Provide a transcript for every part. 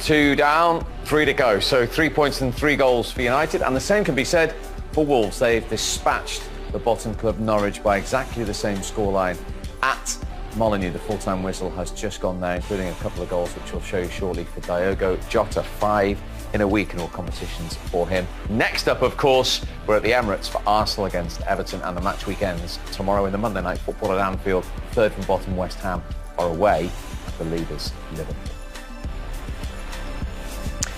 2 down, 3 to go. So 3 points and 3 goals for United. And the same can be said for Wolves. They've dispatched the bottom club Norwich by exactly the same scoreline at Molineux. The full-time whistle has just gone there, including a couple of goals, which I'll show you shortly, for Diogo Jota. 5 in a week in all competitions for him. Next up, of course, we're at the Emirates for Arsenal against Everton, and the match weekends tomorrow in the Monday Night Football at Anfield. Third from bottom West Ham are away at the leaders Liverpool.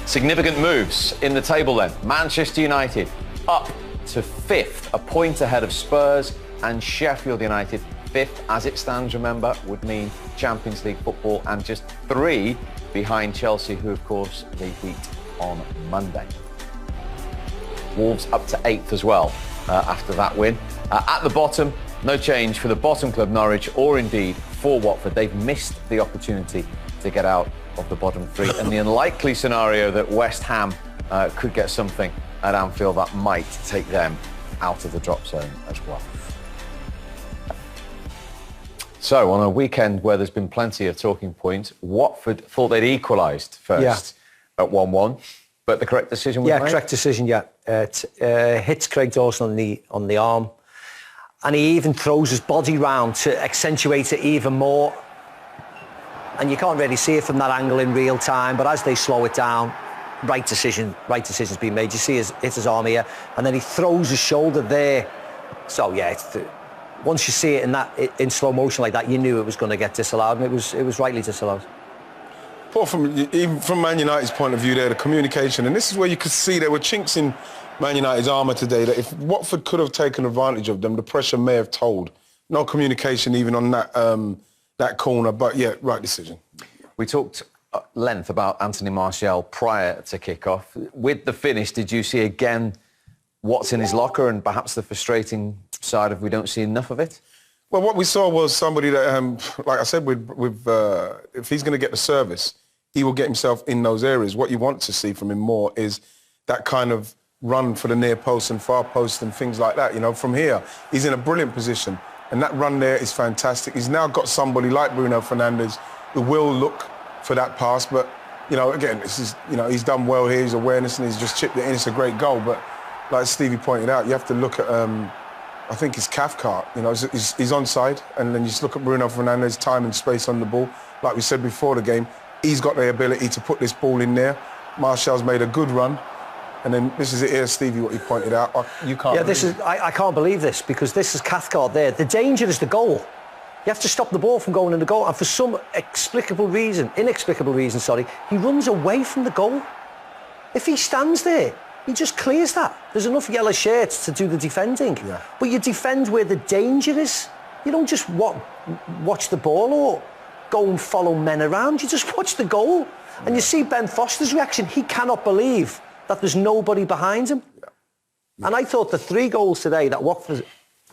Significant moves in the table then. Manchester United up to 5th, a point ahead of Spurs, and Sheffield United 5th as it stands, remember, would mean Champions League football, and just 3 behind Chelsea, who of course they beat on Monday. Wolves up to 8th as well after that win. At the bottom, no change for the bottom club Norwich, or indeed for Watford. They've missed the opportunity to get out of the bottom 3, and the unlikely scenario that West Ham could get something at Anfield that might take them out of the drop zone as well. So, on a weekend where there's been plenty of talking points, Watford thought they'd equalised first at 1-1, but the correct decision was made? Yeah, correct decision, yeah. It hits Craig Dawson on the arm, and he even throws his body round to accentuate it even more. And you can't really see it from that angle in real time, but as they slow it down, right decision's been made. You see hits his arm here, and then he throws his shoulder there. So, yeah, once you see it in slow motion like that, you knew it was going to get disallowed, and it was rightly disallowed. But even from Man United's point of view there, the communication, and this is where you could see there were chinks in Man United's armour today, that if Watford could have taken advantage of them, the pressure may have told. No communication even on that corner, but yeah, right decision. We talked at length about Anthony Martial prior to kick-off. With the finish, did you see again what's in his locker, and perhaps the frustrating side of we don't see enough of it? Well, what we saw was somebody that, like I said, if he's going to get the service, he will get himself in those areas. What you want to see from him more is that kind of run for the near post and far post and things like that. You know, from here, he's in a brilliant position, and that run there is fantastic. He's now got somebody like Bruno Fernandes who will look for that pass, but, you know, again, this is, you know, he's done well here, his awareness, and he's just chipped it in. It's a great goal, but like Stevie pointed out, you have to look at, I think it's Cathcart, you know, he's onside, and then you just look at Bruno Fernandes' time and space on the ball. Like we said before the game, he's got the ability to put this ball in there. Martial's made a good run, and then this is it here, Stevie, what you pointed out. You can't. Yeah, I can't believe this, because this is Cathcart there. The danger is the goal. You have to stop the ball from going in the goal, and for some inexplicable reason, he runs away from the goal. If he stands there, he just clears that. There's enough yellow shirts to do the defending. Yeah. But you defend where the danger is. You don't just watch the ball or go and follow men around. You just watch the goal. Yeah. And you see Ben Foster's reaction. He cannot believe that there's nobody behind him. Yeah. Yeah. And I thought the 3 goals today that Watford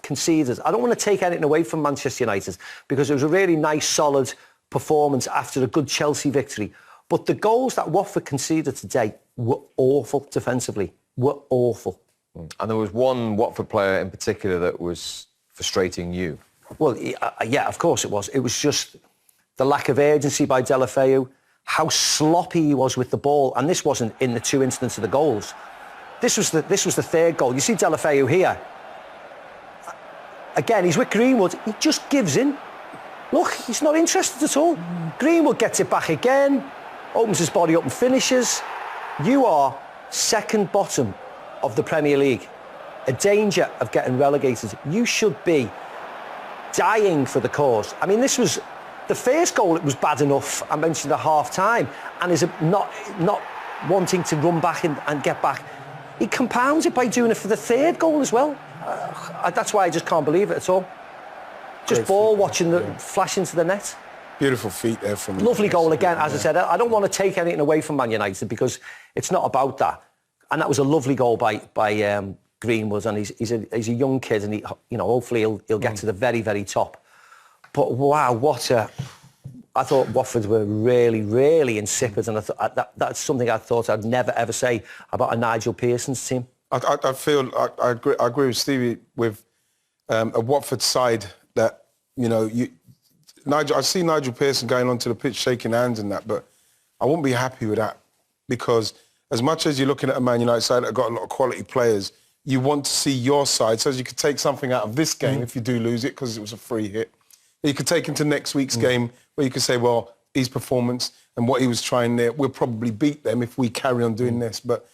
conceded, I don't want to take anything away from Manchester United, because it was a really nice, solid performance after a good Chelsea victory. But the goals that Watford conceded today were awful defensively, were awful. And there was one Watford player in particular that was frustrating you. Well, yeah, of course it was. It was just the lack of urgency by Deulofeu, how sloppy he was with the ball. And this wasn't in the 2 incidents of the goals. This was the 3rd goal. You see Deulofeu here. Again, he's with Greenwood. He just gives in. Look, he's not interested at all. Greenwood gets it back again, opens his body up and finishes. You are second bottom of the Premier League, a danger of getting relegated. You should be dying for the cause. I mean, this was the first goal. It was bad enough. I mentioned at half-time, and is not wanting to run back and get back. He compounds it by doing it for the 3rd goal as well. That's why I just can't believe it at all. Just great ball feet, watching the flash into the net. Beautiful feet there from... Lovely goal again, as I said. I don't want to take anything away from Man United, because it's not about that. And that was a lovely goal by Greenwood, and he's a young kid, and he, you know, hopefully he'll get to the very, very top. But wow, I thought Watford were really, really insipid, and that's something I thought I'd never ever say about a Nigel Pearson's team. I agree with Stevie with a Watford side that, you know, I see Nigel Pearson going onto the pitch shaking hands and that, but I wouldn't be happy with that because as much as you're looking at a Man United side that have got a lot of quality players, you want to see your side so as you could take something out of this game if you do lose it because it was a free hit. You could take into next week's game where you could say, well, his performance and what he was trying there, we'll probably beat them if we carry on doing this. But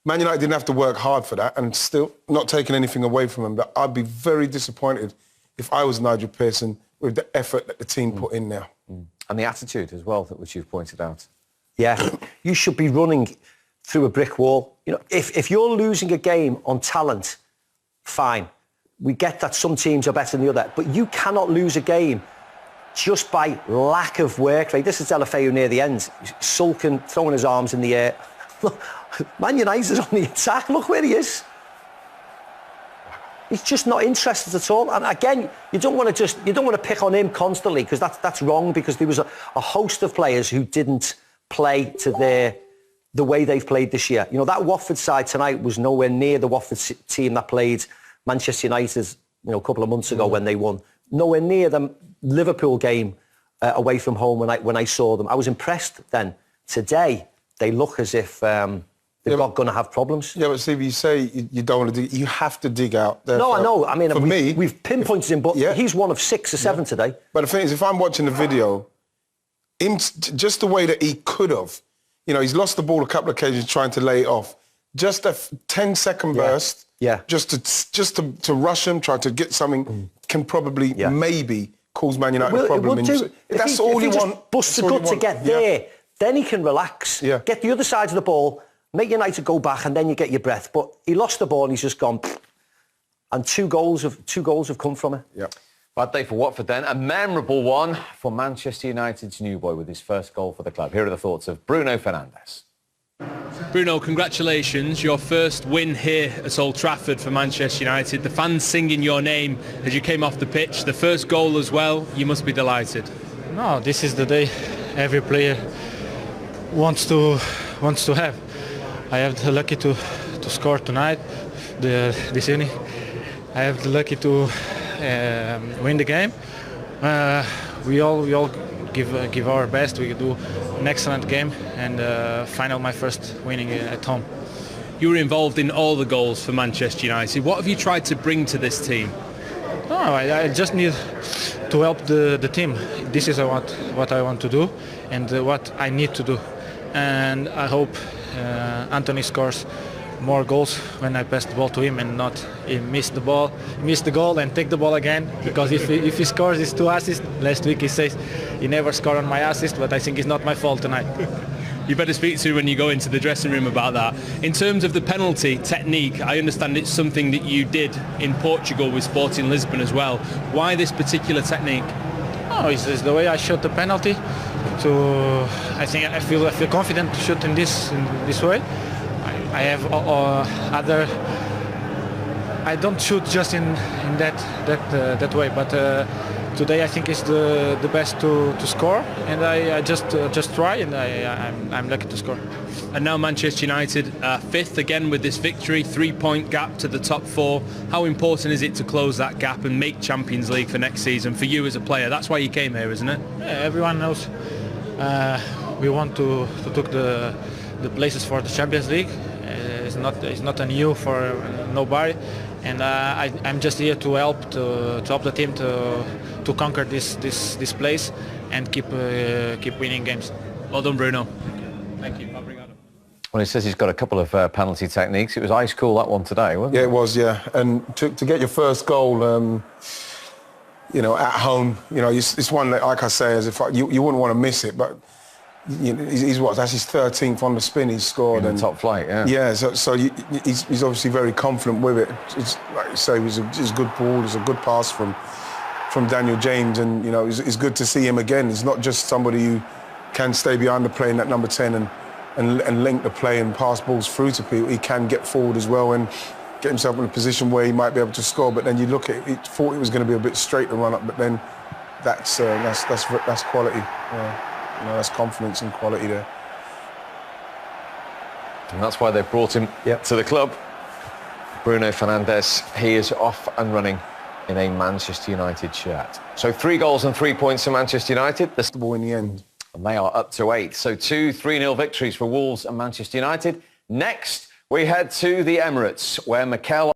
Man United didn't have to work hard for that, and still not taking anything away from them. But I'd be very disappointed if I was Nigel Pearson with the effort that the team put in now. And the attitude as well, which you've pointed out. Yeah, you should be running through a brick wall. You know, if you're losing a game on talent, fine. We get that some teams are better than the other, but you cannot lose a game just by lack of work rate. This is Delafeu near the end, sulking, throwing his arms in the air. Look, Man United on the attack. Look where he is. He's just not interested at all. And again, you don't want to pick on him constantly because that's wrong, because there was a host of players who didn't play to the way they've played this year. You know, that Watford side tonight was nowhere near the Watford team that played Manchester United, you know, a couple of months ago when they won. Nowhere near the Liverpool game away from home when I saw them. I was impressed then. Today, they look as if they're not going to have problems. Yeah, but Steve, you say you don't want to dig. You have to dig out. No, I know. I mean, we've pinpointed him, but he's one of 6 or 7 today. But the thing is, if I'm watching the video, just the way that he could have, you know, he's lost the ball a couple of occasions trying to lay it off. Just a 10-second burst. Yeah. Just to rush him, try to get something, can probably maybe cause Man United a problem. That's all you want. If busts a gut to get there, then he can relax, get the other side of the ball, make United go back, and then you get your breath. But he lost the ball and he's just gone. And two goals have come from it. Yeah. Bad day for Watford then. A memorable one for Manchester United's new boy with his first goal for the club. Here are the thoughts of Bruno Fernandes. Bruno, congratulations. Your first win here at Old Trafford for Manchester United. The fans singing your name as you came off the pitch. The first goal as well. You must be delighted. No, this is the day every player wants to have. I have the lucky to score tonight, this evening. I have the lucky to win the game. We all give our best. We do an excellent game, and final my first winning at home. You were involved in all the goals for Manchester United. What have you tried to bring to this team? No, I just need to help the team. This is what I want to do, and what I need to do. And I hope Anthony scores more goals when I pass the ball to him, and not he miss the goal and take the ball again. Because if he scores his 2 assists, last week he says he never scored on my assist, but I think it's not my fault tonight. You better speak to him when you go into the dressing room about that. In terms of the penalty technique, I understand it's something that you did in Portugal with Sporting Lisbon as well. Why this particular technique? Oh, it's the way I shot the penalty. I feel confident to shoot in this way. I have other. I don't shoot just in that way, but today I think it's the best to score, and I just try, and I'm lucky to score. And now Manchester United 5th again with this victory, 3-point gap to the top 4. How important is it to close that gap and make Champions League for next season for you as a player? That's why you came here, isn't it? Yeah, everyone knows we want to take the places for the Champions League. It's not a new for nobody, and I'm just here to help the team to conquer this place and keep winning games. Well done, Bruno. Thank you. Obrigado. Well, he says he's got a couple of penalty techniques. It was ice cool, that one today, wasn't it? Yeah, it was, yeah. And to get your first goal, you know, at home, you know, it's one that, like I say, as if you wouldn't want to miss it, but you know, that's his 13th on the spin he's scored. In the top flight, yeah. Yeah, so he's obviously very confident with it. It's, like you say, it's a good ball, it's a good pass from Daniel James, and, you know, it's good to see him again. He's not just somebody who can stay behind the play in that number 10 and link the play and pass balls through to people. He can get forward as well and get himself in a position where he might be able to score. But then you look at it, thought it was going to be a bit straight to run up, but then that's quality. You know, that's confidence and quality there. And that's why they've brought him to the club. Bruno Fernandes, he is off and running in a Manchester United shirt. So 3 goals and 3 points for Manchester United. The ball in the end. And they are up to 8. So 2 3-0 victories for Wolves and Manchester United. Next, we head to the Emirates, where Mikel